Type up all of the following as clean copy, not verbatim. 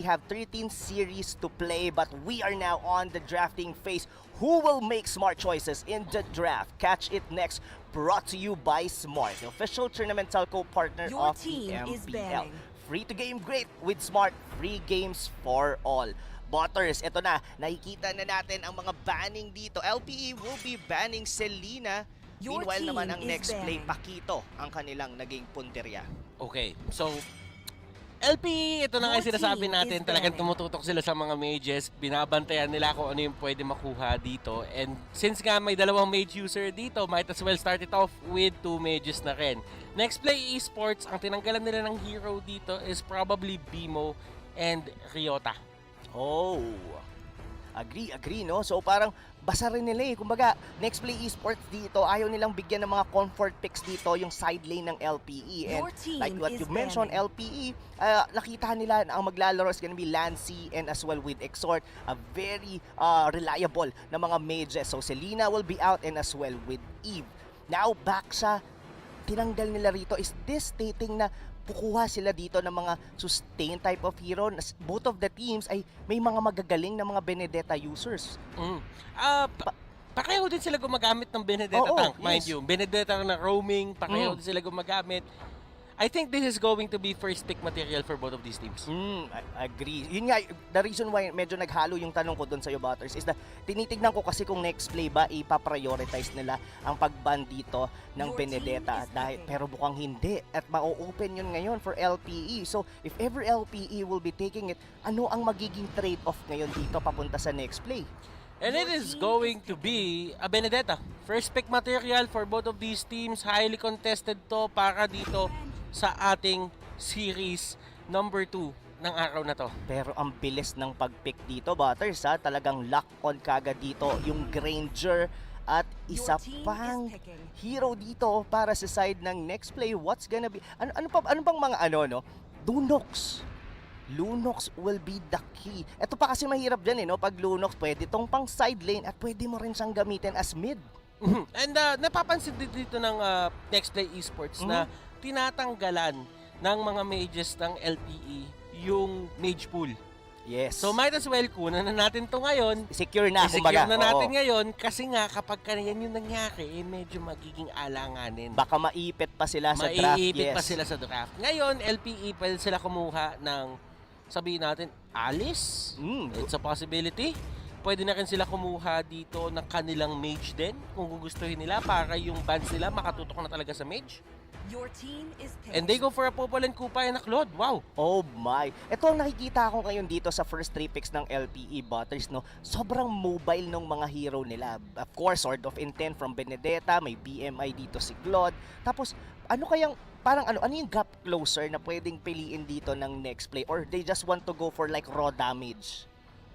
We have 13 series to play, but we are now on the drafting phase. Who will make smart choices in the draft? Catch it next. Brought to you by Smart, the official tournament telco partner Your of the team is MPL. banning. Free to game great with Smart, free games for all. Butters, ito na, nakikita na natin ang mga banning dito. LPE will be banning Selena. Your Meanwhile naman team ang is NEXPLAY banning. Pakito ang kanilang naging punterya. Okay, so LPE, ito na nga Your sinasabi team natin, is talagang banning. tumututok sila sa mga mages, binabantayan nila kung ano yung pwede makuha dito. And since nga may dalawang mage user dito, might as well start it off with 2 mages na rin. NEXPLAY Esports, ang tinanggalan nila ng hero dito is probably Bimo and Ryota. Oh, agree, no? So parang basa rin nila eh. Kumbaga, NEXPLAY Esports dito, ayaw nilang bigyan ng mga comfort picks dito yung side lane ng LPE. And Your team like what is you mentioned, banning. LPE, nakita nila na ang maglalaro is gonna be Lancy and as well with Exhort, a very reliable na mga mages. So Selena will be out and as well with Eve. Now, back sa tinanggal nila rito, is this stating na kukuha sila dito ng mga sustain type of hero? Both of the teams ay may mga magagaling na mga Benedetta users. Pareho din sila gumagamit ng Benedetta Oo, tank, mind yes. you. Benedetta na roaming, pareho din sila gumagamit. I think this is going to be first pick material for both of these teams. Agree. Yun nga, the reason why medyo naghalo yung tanong ko doon sa iyo, Butters, is na tinitignan ko kasi kung NEXPLAY ba ipaprioritize nila ang pagban dito ng Your Benedetta. team is Dahil, picking. pero mukhang hindi. At ma-open yun ngayon for LPE. So, if ever LPE will be taking it, ano ang magiging trade-off ngayon dito papunta sa NEXPLAY? And it is going to be a Benedetta. First pick material for both of these teams. Highly contested to para dito sa ating series number 2 ng araw na to. Pero ang bilis ng pag-pick dito, Butters, ha? Talagang lock on kagad dito yung Granger at isa Your team pang is picking. hero dito para sa side ng NEXPLAY. What's gonna be ano bang mga no? Lunox will be the key. Ito pa kasi mahirap dyan no? Pag Lunox, pwede tong pang side lane at pwede mo rin siyang gamitin as mid. And napapansin din dito ng NEXPLAY Esports na tinatanggalan ng mga mages ng LPE yung mage pool. Yes. So might as well kunan na natin to ngayon. secure na, I-secure kumbaga. na natin Oo. ngayon kasi nga kapag yan yung nangyari, medyo magiging alanganin. Baka maipit pa sila sa draft. Maiipit Yes. pa sila sa draft. Ngayon, LPE pwede sila kumuha ng, sabihin natin, Alice. It's a possibility. Pwede na rin sila kumuha dito ng kanilang mage din kung gugustuhin nila para yung bans nila makatutok na talaga sa mage. Your team is picking. And they go for a Popol and Kupa and a Claude. Wow! Oh my. Ito ang nakikita ko ngayon dito sa first 3 picks ng LPE, Butters, no? Sobrang mobile ng mga hero nila. Of course, Sword of Intent from Benedetta, may BMI dito si Claude. Tapos, ano yung gap closer na pwedeng piliin dito ng NEXPLAY? Or they just want to go for like raw damage?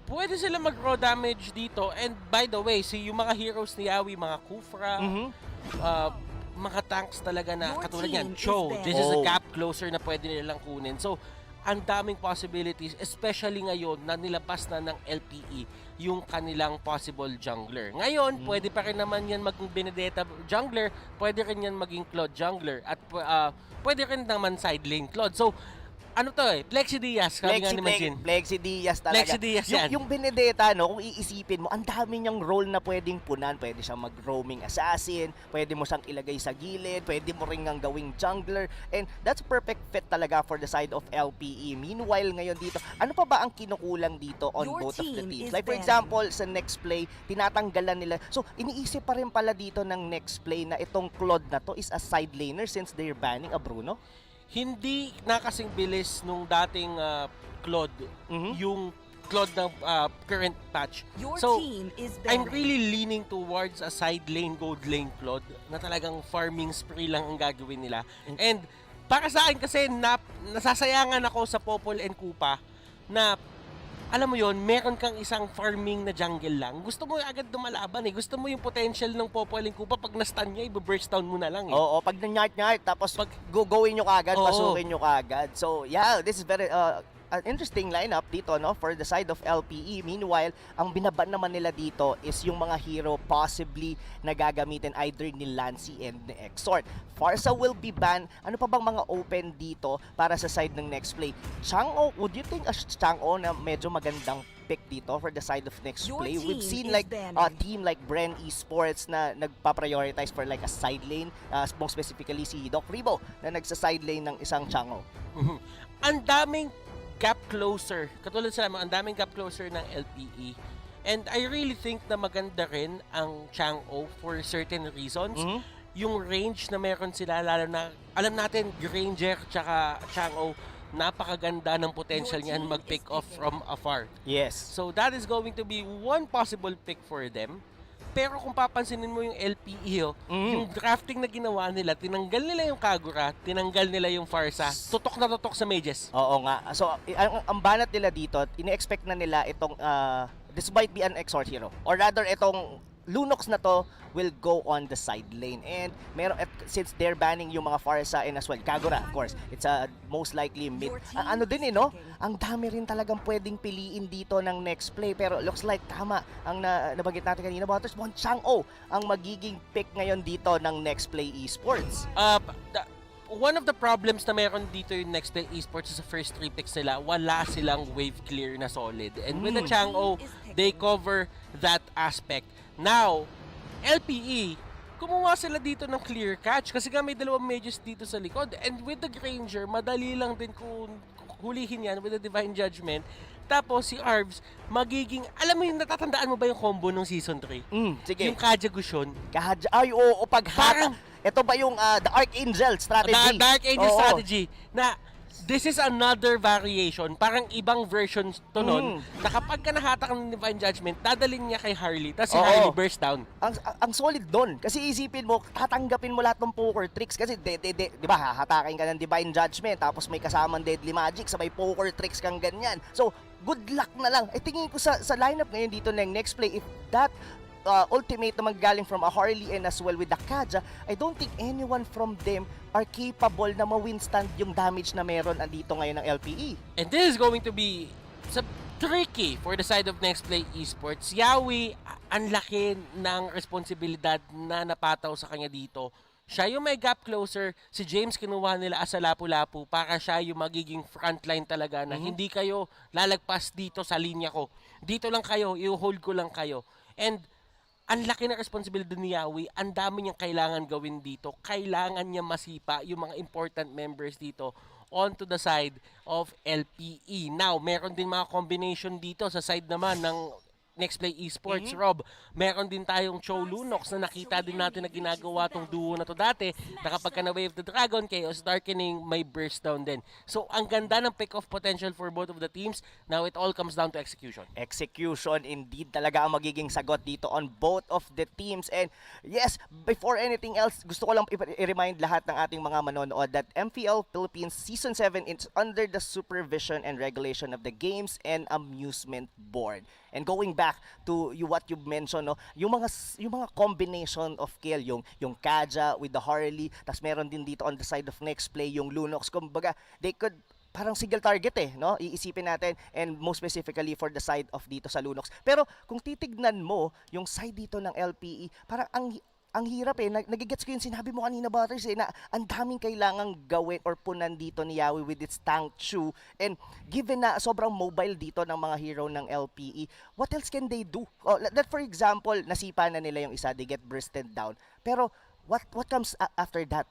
Pwede sila mag-raw damage dito. And by the way, yung mga heroes ni Yawi, mga Kufra, mga tanks talaga na Your katulad team yan, is Cho, there. this is a Oh. gap closer na pwede nilang kunin. So, ang daming possibilities, especially ngayon na nilabas na ng LPE yung kanilang possible jungler. Ngayon, pwede pa rin naman yan maging Benedetta jungler, pwede rin yan maging Claude jungler, at pwede rin naman side lane Claude. So, ano to Plexi Diaz, sabi nga ni Majin. Plexi Diaz talaga. Plexi Diaz yan. Yung Benedetta, no, kung iisipin mo, ang dami niyang role na pwedeng punan. Pwede siyang mag-roaming assassin, pwede mo siyang ilagay sa gilid, pwede mo rin ngang gawing jungler, and that's perfect fit talaga for the side of LPE. Meanwhile, ngayon dito, ano pa ba ang kinukulang dito on Your both of the team teams? is Like for banning. example, sa NEXPLAY, tinatanggalan nila. So, iniisip pa rin pala dito ng NEXPLAY na itong Claude na to is a side laner since they're banning a Bruno? Hindi na kasing bilis nung dating Claude, yung Claude ng current patch. Your So, team is I'm banning. really leaning towards a side lane, gold lane Claude na talagang farming spree lang ang gagawin nila. And para sa akin kasi nasasayangan ako sa Popol and Kupa na alam mo yon, meron kang isang farming na jungle lang. Gusto mo agad dumalaban eh. Gusto mo yung potential ng Popol and Kupa pag na-stun niya, i-burst down mo na lang eh. Oo, pag na-nyart-nyart, tapos gugawin nyo kagad, Oo. pasukin nyo kagad. So, yeah, this is very, an interesting lineup dito, no, for the side of LPE. Meanwhile, ang binaban naman nila dito is yung mga hero possibly na gagamitin either ni Lancy and ni Exort. Farsa will be banned. Ano pa bang mga open dito para sa side ng NextPlay? Chang'o, would you think Chang'o na medyo magandang pick dito for the side of NextPlay? We've seen like a team like Bren Esports na nagpa-prioritize for like a side lane, most specifically si Doc Ribo na nagsa-side lane ng isang Chang'o. Ang daming gap closer. Katulad sa ang daming gap closer ng LPE. And I really think na maganda rin ang Chang'o for certain reasons. Yung range na meron sila, lalo na alam natin, Granger tsaka Chang'o, napakaganda ng potential niyan mag-pick off from afar. Yes. So that is going to be one possible pick for them. Pero kung papansinin mo yung LPE, yung drafting na ginawa nila, tinanggal nila yung Kagura, tinanggal nila yung Farsa, tutok na tutok sa mages. Oo nga. So, ang banat nila dito, ine-expect na nila itong, this might be an Exort hero. Or rather, itong Lunox na to will go on the side lane. And since they're banning yung mga Farsa and as well, Kagura, of course, it's a most likely mid. Ano din no? Ang dami rin talagang pwedeng piliin dito ng NextPlay. Pero looks like tama ang nabanggit natin kanina, Butters. Chang'o ang magiging pick ngayon dito ng NextPlay Esports. One of the problems na meron dito yung NextPlay Esports sa first 3 picks nila, wala silang wave clear na solid. And with the Chang'o, they cover that aspect. Now, LPE, kumuha sila dito ng clear catch kasi nga may dalawang mages dito sa likod. And with the Granger, madali lang din kung hulihin yan with the Divine Judgment. Tapos si Arvs, magiging, alam mo yung natatandaan mo ba yung combo ng Season 3? Sige. Yung Kaja Gushon. Ay, oo, paghata. Ito ba yung the Archangel strategy? The Archangel strategy na this is another variation, parang ibang version to nun, na kapag ka nahatak ng Divine Judgment, dadalhin niya kay Harley, tapos si Harley burst down. Ang solid doon. Kasi isipin mo, tatanggapin mo lahat ng poker tricks kasi di ba, hahatakin ka ng Divine Judgment, tapos may kasamang Deadly Magic, sa may poker tricks kang ganyan. So, good luck na lang. Tingin ko sa lineup ngayon dito ng NextPlay, if that ultimate na magaling from a Harley and as well with the Kaja, I don't think anyone from them are capable na ma-withstand yung damage na meron andito ngayon ng LPE. And this is going to be tricky for the side of NextPlay Esports. Yawi, ang laki ng responsibilidad na napataw sa kanya dito. Siya yung may gap closer, si James kinuha nila as a lapu-lapu para siya yung magiging frontline talaga na hindi kayo lalagpas dito sa linya ko. Dito lang kayo, i-hold ko lang kayo. And ang laki ng responsibilidad ni Yawi, ang dami niyang kailangan gawin dito. Kailangan niya masipa yung mga important members dito onto the side of LPE. Now, meron din mga combination dito sa side naman ng NextPlay Esports, Rob. Meron din tayong Cho Lunox na nakita din natin na ginagawa tong duo na to dati, na kapag ka na-wave the Dragon, Chaos Darkening, may burst down din. So, ang ganda ng pick-off potential for both of the teams. Now, it all comes down to execution. Execution, indeed, talaga ang magiging sagot dito on both of the teams. And yes, before anything else, gusto ko lang i-remind lahat ng ating mga manonood that MPL Philippines Season 7 is under the supervision and regulation of the Games and Amusement Board. And going back to what you mentioned, no, yung mga combination of kill, yung Kaja with the Harley, tas meron din dito on the side of NextPlay yung Lunox, kumbaga they could parang single target no, iisipin natin, and most specifically for the side of dito sa Lunox. Pero kung titignan mo yung side dito ng LPE, parang ang hirap nagigets ko yung sinabi mo kanina, Butters, na ang daming kailangang gawin or punan dito ni Yawi with its tank Chu. And given na sobrang mobile dito ng mga hero ng LPE, what else can they do? That for example, nasipa na nila yung isa, they get bursted down. Pero what comes after that?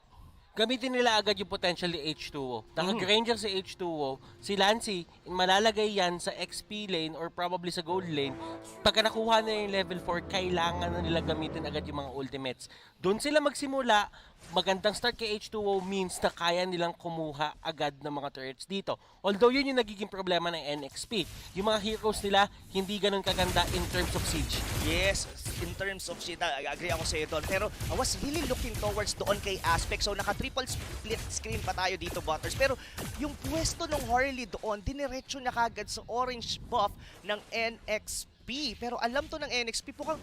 Gamitin nila agad yung potential ni H2O. Naka-Granger si H2O, si Lancy, malalagay yan sa XP lane or probably sa gold lane. Pagka nakuha na yung level 4, kailangan na nila gamitin agad yung mga ultimates. Doon sila magsimula. Magandang start kay H2O means na kaya nilang kumuha agad ng mga turrets dito. Although yun yung nagiging problema ng NXP. Yung mga heroes nila, hindi ganun kaganda in terms of siege. Yes, in terms of siege, agree ako sa iyo doon. Pero I was really looking towards doon kay Aspect. So naka-triple split screen pa tayo dito, Butters. Pero yung pwesto ng Harley doon, diniretso niya kagad sa orange buff ng NXP. Pero alam to ng NXP, mukhang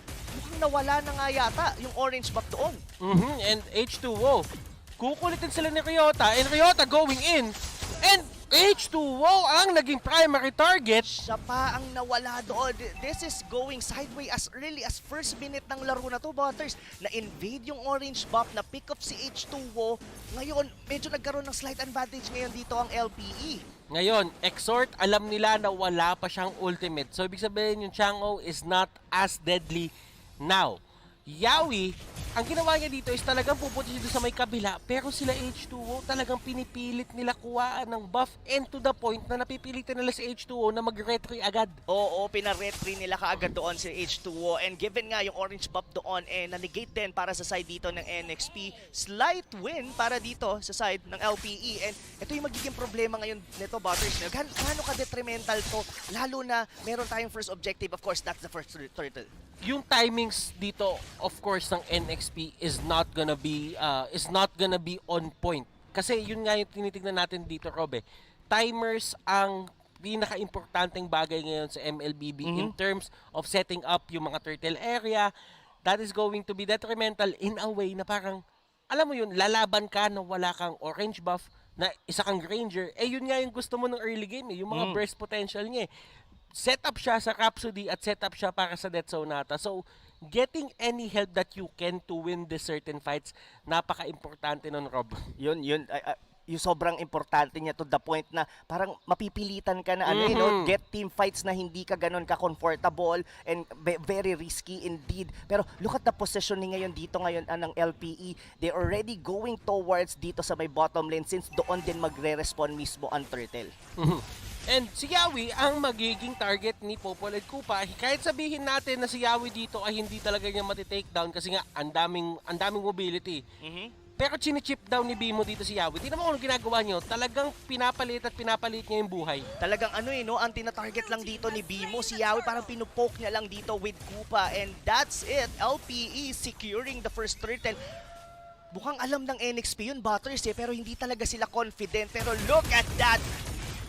nawala na nga yata yung orange buff doon. And H2O, kukulitin sila ni Ryota, and Ryota going in. And H2O ang naging primary target. Siya pa ang nawala doon. This is going sideways as early as first minute ng laro na to, Butters. Na-invade yung orange buff, na-pick up si H2O. Ngayon, medyo nagkaroon ng slight advantage ngayon dito ang LPE. Ngayon, Exhort, alam nila na wala pa siyang ultimate. So, ibig sabihin yung Chang'o is not as deadly now. Yawi, ang ginawa niya dito is talagang pupunta siya sa may kabila, pero sila H2O talagang pinipilit nila kuhaan ng buff, and to the point na napipilitan nila si H2O na mag-retry agad. Oo, pina-retry nila kaagad doon si H2O, and given nga yung orange buff doon, na-negate din para sa side dito ng NXP. Slight win para dito sa side ng LPE, and ito yung magiging problema ngayon nito, Butters. Gaano ka-detrimental to, lalo na meron tayong first objective, of course, that's the first turtle. Yung timings dito, of course, ng NXP is not gonna be on point. Kasi yun nga yung tinitignan natin dito, Rob. Timers ang pinaka-importanteng bagay ngayon sa MLBB in terms of setting up yung mga turtle area. That is going to be detrimental in a way na parang, alam mo yun, lalaban ka na wala kang orange buff, na isa kang Granger. Yun nga yung gusto mo ng early game, yung mga burst potential niya. Set up siya sa Rhapsody at set up siya para sa Death Sonata. So, getting any help that you can to win these certain fights, napaka-importante nun, Rob. Yun, yung sobrang importante niya to the point na parang mapipilitan ka na get team fights na hindi ka ganun ka-comfortable and very risky indeed. Pero look at the positioning ngayon dito ngayon ng LPE. They're already going towards dito sa may bottom lane since doon din magre-respond mismo ang turtle. And si Yawi ang magiging target ni Popol and Kupa. Kahit sabihin natin na si Yawi dito ay hindi talaga niya mati-takedown kasi nga ang daming mobility. Pero chini-chip down ni Bimo dito si Yawi. Tingnan mo kung ginagawa niyo. Talagang pinapalit niya yung buhay. Talagang ang tina-target lang dito ni Bimo. Si Yawi parang pinupoke niya lang dito with Kupa. And that's it. LPE securing the first turtle. Mukhang alam ng NXP yun, Butters, pero hindi talaga sila confident. Pero look at that!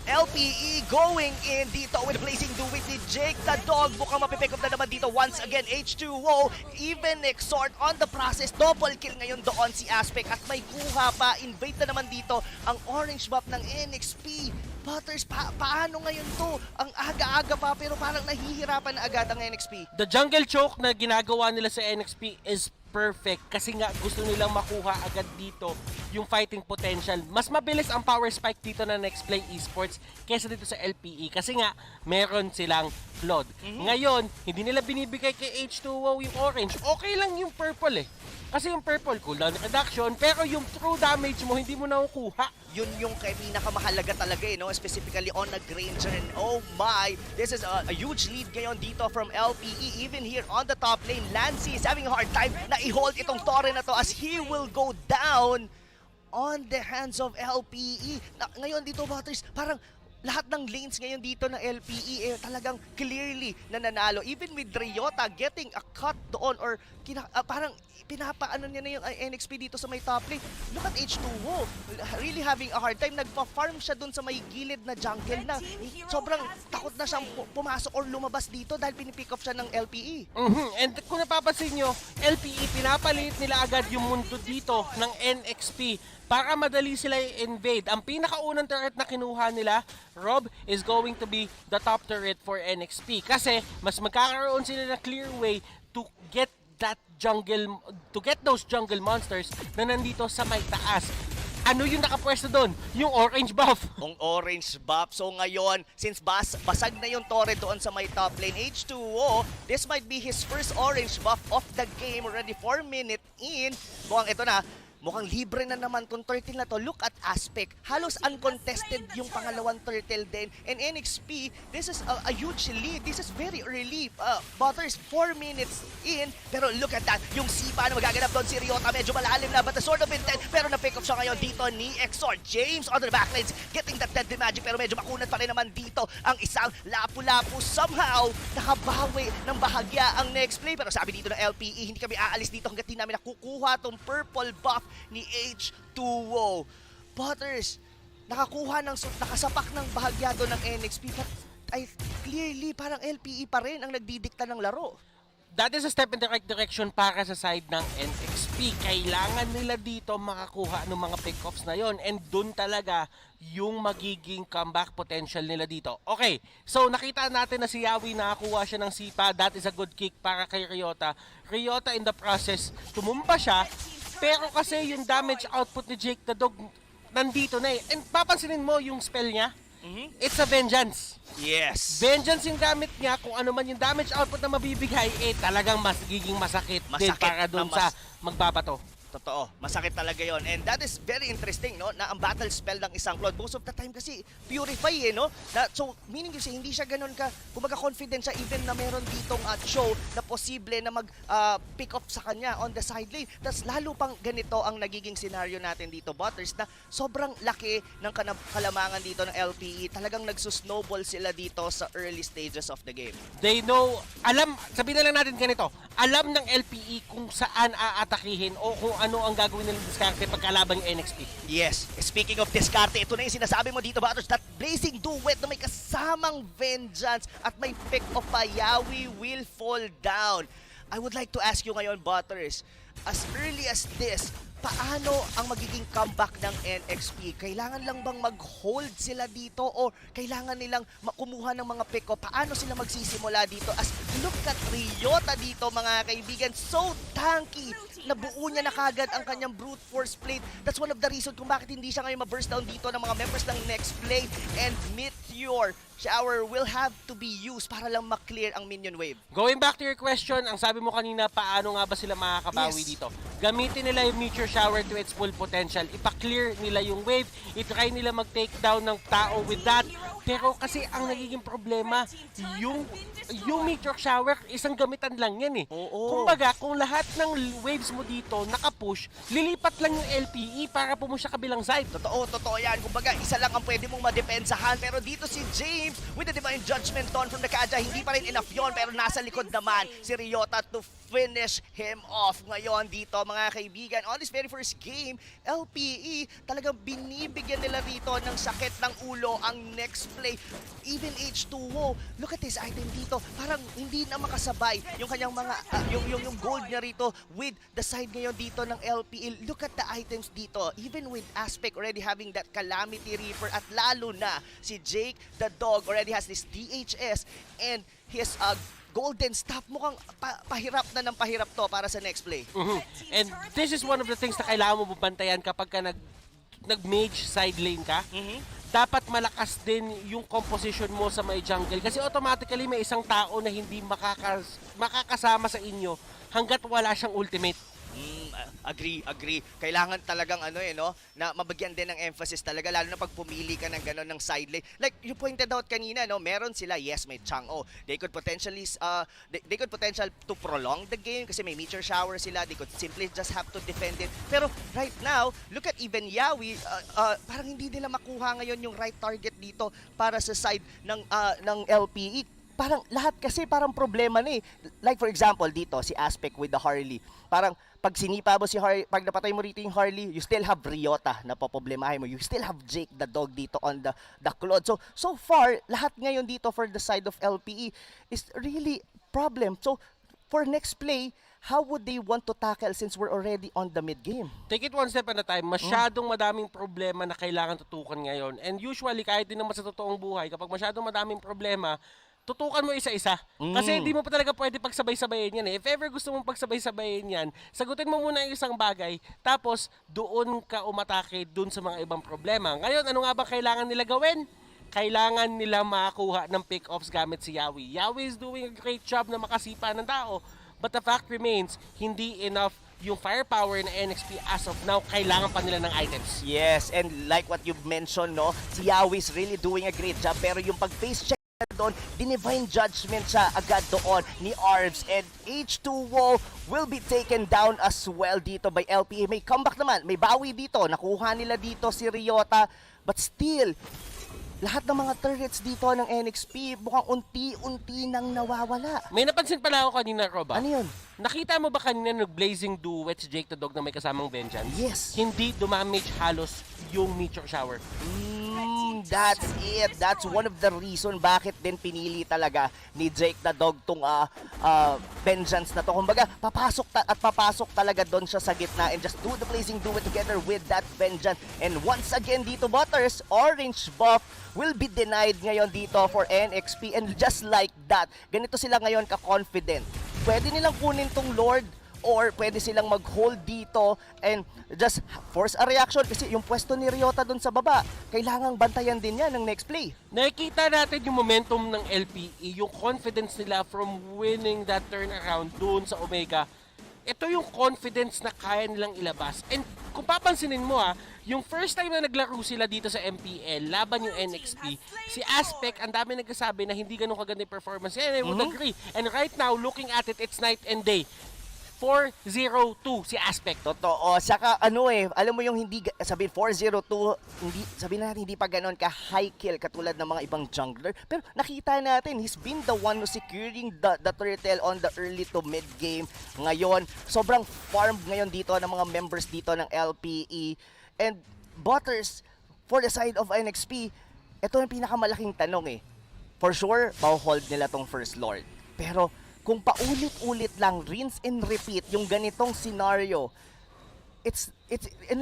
LPE going in dito with Blazing Duwit ni Jake the Dog. Mukhang mapipick up na naman dito once again. H2O, even Exhort on the process. Double kill ngayon doon si Aspect at may kuha pa. Invade na naman dito ang orange buff ng NXP. Butters, paano ngayon to? Ang aga-aga pa pero parang nahihirapan na agad ang NXP. The jungle choke na ginagawa nila sa NXP is perfect kasi nga gusto nilang makuha agad dito yung fighting potential. Mas mabilis ang power spike dito na NEXPLAY ESPORTS kesa dito sa LPE kasi nga meron silang Claude. Ngayon, hindi nila binibigay kay H2O yung orange. Okay lang yung purple Kasi yung purple, cooldown reduction, pero yung true damage mo, hindi mo nakukuha. Yun yung pinakamahalaga talaga specifically on the Granger. And oh my, this is a huge lead ngayon dito from LPE. Even here on the top lane, Lancy is having a hard time na i-hold itong Torre na to as he will go down on the hands of LPE. Ngayon dito, Butters, parang lahat ng lanes ngayon dito ng LPE talagang clearly nananalo. Even with Ryota getting a cut doon or parang pinapaano niya na yung NXP dito sa may top lane. Look at H2O. Really having a hard time. Nagpa-farm siya dun sa may gilid na jungle na sobrang takot na siyang pumasok or lumabas dito dahil pinipick up siya ng LPE. And kung napapansin nyo, LPE pinapalit nila agad yung mundo dito ng NXP para madali sila i-invade. Ang pinakaunang turret na kinuha nila, Rob, is going to be the top turret for NXP. Kasi mas magkakaroon sila ng clear way to get those jungle monsters na nandito sa may taas. Ano yung nakapwesto doon? Yung orange buff. Yung orange buff. So ngayon, since basag na yung Torre doon sa may top lane, H2O, this might be his first orange buff of the game already 4 minutes in. Mukhang ito na. Mukhang libre na naman tong turtle na to. Look at Aspect. Halos uncontested yung pangalawang turtle din. And NXP, this is a huge lead. This is very early. Butters, 4 minutes in. Pero look at that. Yung sipa na magaganap doon si Ryota. Medyo malalim na. But the Sword of Intent. Pero na-pick up siya ngayon dito ni Exhort. James on the backlines. Getting that deadly magic. Pero medyo makunat pa rin naman dito ang isang lapu-lapu. Somehow, nakabawi ng bahagya ang NEXPLAY. Pero sabi dito ng LPE, hindi kami aalis dito hanggang di namin nakukuha tong purple buff ni H2O. Butters, nakasapak ng bahagyado ng NXP, but clearly parang LPE pa rin ang nagdidikta ng laro. That is a step in the right direction para sa side ng NXP. Kailangan nila dito makakuha ng mga pick-offs na yon, and dun talaga yung magiging comeback potential nila dito. Okay, so nakita natin na si Yawi nakakuha siya ng sipa. That is a good kick para kay Ryota. Ryota in the process, tumumba siya, pero kasi yung damage output ni Jake the Dog nandito na eh. And papansinin mo yung spell niya, it's a vengeance. Yes. Vengeance yung gamit niya, kung ano man yung damage output na mabibigay, talagang giging masakit din para doon sa magbabato. Totoo, masakit talaga yon, and that is very interesting, no, na ang battle spell ng isang Claude most of the time kasi purify no, so meaning kasi hindi siya ganun ka kumbaga confident siya even na meron ditong show na posible na mag pick up sa kanya on the side lane. Tas lalo pang ganito ang nagiging scenario natin dito, Butters, na sobrang laki ng kalamangan dito ng LPE. Talagang nagsusnowball sila dito sa early stages of the game. They know, sabihin na lang natin ganito, alam ng LPE kung saan aatakihin o kung ano ang gagawin nilang diskarte pagkalaban ng NXP. Yes, speaking of diskarte, ito na yung sinasabi mo dito, Butters, that blazing duet na may kasamang vengeance at may pick of Yawi will fall down. I would like to ask you ngayon, Butters, as early as this, paano ang magiging comeback ng NXP? Kailangan lang bang mag-hold sila dito o kailangan nilang kumuha ng mga pick-up? Paano sila magsisimula dito? As look at Ryota dito, mga kaibigan, so tanky. Nabuo niya na kagad ang kanyang brute force plate. That's one of the reasons kung bakit hindi siya ngayon ma-burst down dito ng mga members ng NEXPLAY, and Meteor Shower will have to be used para lang ma-clear ang minion wave. Going back to your question, ang sabi mo kanina, paano nga ba sila makakabawi dito? Gamitin nila yung Meteor Shower to its full potential. Ipa-clear nila yung wave, itry nila mag-take down ng tao with that. Pero kasi ang nagiging problema, yung Meteor Shower, isang gamitan lang yan eh. Kumbaga, kung lahat ng waves mo dito nakapush, lilipat lang yung LPE para pumusha kabilang side. Totoo yan. Kumbaga, isa lang ang pwede mong madepensahan. Pero dito si James, with the Divine Judgment Dawn from the Kaja, hindi pa rin enough yon. Pero nasa likod naman si Ryota to finish him off. Ngayon dito, mga kaibigan, on this very first game, LPE, talagang binibigyan nila rito ng sakit ng ulo ang NEXPLAY. Even H2O, look at this item dito. Parang hindi na makasabay yung kanyang mga, yung gold niya rito with the side ngayon dito ng LPE. Look at the items dito. Even with Aspect already having that Calamity Reaper, at lalo na si Jake the Dog already has this DHS and his golden staff. Mukhang pahirap na ng pahirap to para sa NEXPLAY. And this is one of the things na kailangan mo bubantayan kapag ka nag-mage side lane ka. Dapat malakas din yung composition mo sa may jungle kasi automatically may isang tao na hindi makakasama sa inyo hanggat wala siyang ultimate. Agree. Kailangan talagang na mabagyan din ng emphasis talaga, lalo na pag pumili ka ng gano'n ng side lane. Like you pointed out kanina, meron sila, yes, may Chang'o. They could potentially to prolong the game kasi may Meteor Shower sila. They could simply just have to defend it. Pero right now, look at even Yawi, parang hindi nila makuha ngayon yung right target dito para sa side ng LPE. Parang lahat kasi parang problema na eh. Like for example dito, si Aspect with the Harley. Parang pag sinipa mo si Harley, pag napatay mo rito yung Harley, you still have Ryota na poproblemahin mo. You still have Jake the Dog dito on the Claude. So far, lahat ngayon dito for the side of LPE is really problem. So for NEXPLAY, how would they want to tackle since we're already on the mid-game? Take it one step at a time. Masyadong madaming problema na kailangan tutukan ngayon. And usually, kahit din naman sa totoong buhay, kapag masyadong madaming problema, tutukan mo isa-isa. Kasi hindi mo pa talaga pwede pagsabay-sabayin yan eh. If ever gusto mong pagsabay-sabayin yan, sagutin mo muna yung isang bagay, tapos doon ka umatake doon sa mga ibang problema. Ngayon, ano nga ba kailangan nila gawin? Kailangan nila makakuha ng pick-offs gamit si Yawi. Yawi is doing a great job na makasipa ng tao. But the fact remains, hindi enough yung firepower na NXP as of now. Kailangan pa nila ng items. Yes, and like what you've mentioned, si Yawi is really doing a great job. Pero yung pag-face check doon, dinivine judgment siya agad doon ni Arbs, and H2O will be taken down as well dito by LPE. May comeback naman, may bawi dito, nakuha nila dito si Ryota, but still lahat ng mga turrets dito ng NXP mukhang unti-unti nang nawawala. May napansin pala ako kanina, Roba. Ano yun? Nakita mo ba kanina nag-blazing duet si Jake the Dog na may kasamang vengeance? Yes. Hindi dumamage halos yung Meteor Shower. And that's it. That's one of the reason bakit din pinili talaga ni Jake the Dog tong vengeance na to. Kumbaga, papasok talaga doon siya sa gitna and just do the blazing do it together with that vengeance. And once again dito, Butters, orange buff will be denied ngayon dito for NXP. And just like that, ganito sila ngayon ka-confident. Pwede nilang kunin tong Lord or pwede silang mag-hold dito and just force a reaction kasi yung pwesto ni Ryota dun sa baba, kailangang bantayan din yan ng next play. Nakikita natin yung momentum ng LPE, yung confidence nila from winning that turnaround doon sa Omega. Ito yung confidence na kaya nilang ilabas. And kung papansinin mo yung first time na naglaro sila dito sa MPL, laban yung NXP, si Aspect, ang dami nagsasabi na hindi ganun kaganda yung performance. And I would agree. And right now, looking at it, it's night and day. 4-0-2 si Aspect. Totoo. Saka alam mo yung hindi, sabihin 4-0-2, hindi, sabihin natin hindi pa ganon ka high kill katulad ng mga ibang jungler. Pero nakita natin, he's been the one who securing the turtle on the early to mid game. Ngayon, sobrang farmed ngayon dito ng mga members dito ng LPE. And Butters, for the side of NXP, ito yung pinakamalaking tanong For sure, mau-hold nila tong First Lord. Pero kung paulit-ulit lang, rinse and repeat yung ganitong scenario,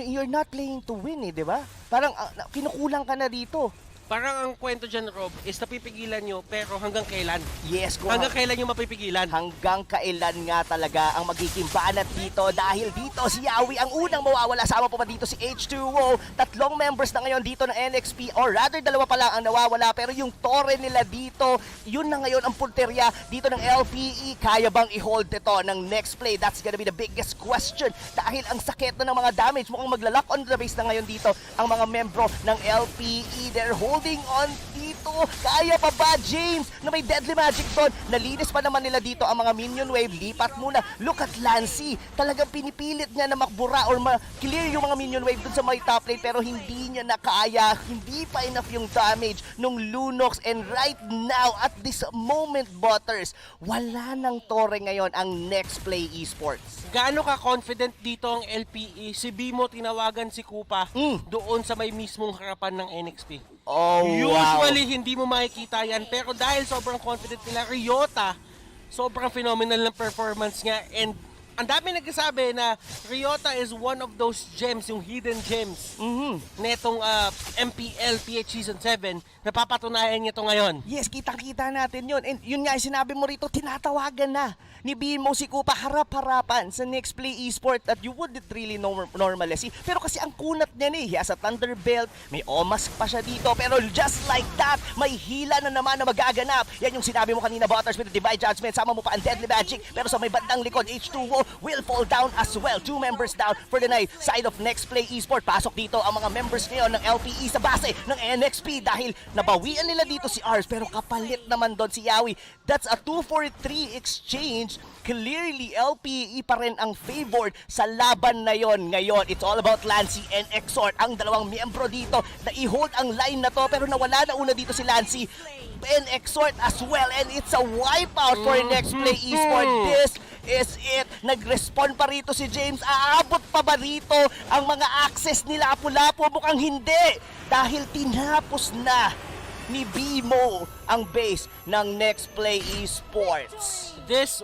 you're not playing to win di ba? Parang kinukulang ka na dito. Parang ang kwento dyan, Rob, is napipigilan nyo, pero hanggang kailan? Yes, hanggang kailan nyo mapipigilan? Hanggang kailan nga talaga ang magiging banat dito dahil dito si Yawi ang unang mawawala. Sama pa ba dito si H2O? Tatlong members na ngayon dito ng NXP or rather dalawa pa lang ang nawawala pero yung tore nila dito, yun na ngayon ang punterya dito ng LPE. Kaya bang i-hold ito ng next play? That's gonna be the biggest question dahil ang sakit na ng mga damage. Mukhang maglalak on the base na ngayon dito ang mga membro ng LPE. They're holding on dito. Kaya pa ba, James, na may deadly magic doon? Nalinis pa naman nila dito ang mga minion wave. Lipat muna. Look at Lancy. Talagang pinipilit niya na makbura or ma-clear yung mga minion wave dun sa may top lane pero hindi niya nakaya. Hindi pa enough yung damage nung Lunox. And right now, at this moment, Butters, wala nang tore ngayon ang NEXPLAY ESPORTS. Gaano ka confident dito ang LPE? Si Bimo tinawagan si Kupa doon sa may mismong harapan ng NXP. Oh, Usually, hindi mo makikita yan. Pero dahil sobrang confident nila, Ryota, sobrang phenomenal ng performance niya. And ang dami nagsasabi na Ryota is one of those gems, yung hidden gems netong MPL-PH Season 7. Napapatunayan niya to ngayon. Yes, kitang-kita natin yun. And yun nga, sinabi mo rito, tinatawagan na ni Bimo si Kupa harap-harapan sa NEXPLAY Esports that you wouldn't really normally see. Pero kasi ang kunat niya he has a Thunderbelt, may Omask pa siya dito. Pero just like that, may hila na naman na magaganap. Yan yung sinabi mo kanina, Butters, with the Divine Judgment. Sama mo pa ang Deadly Magic. Pero sa may bandang likod, H2O will fall down as well. 2 members down for the night. Side of NEXPLAY Esports. Pasok dito ang mga members ngayon ng LPE sa base ng NXP dahil nabawian nila dito si Ars. Pero kapalit naman doon si Yawi. That's a 2-for-3 exchange. Clearly, LPE pa rin ang favored sa laban na yon. Ngayon, it's all about Lancy and Exort. Ang dalawang miyembro dito na i-hold ang line na to. Pero nawala na una dito si Lancy and Exort as well. And it's a wipeout for NEXPLAY Esports. This is it. Nag-respond pa rito si James. Aabot pa ba rito ang mga access ni Lapu-Lapu? Mukhang hindi. Dahil tinapos na ni Bimo ang base ng NEXPLAY Esports. This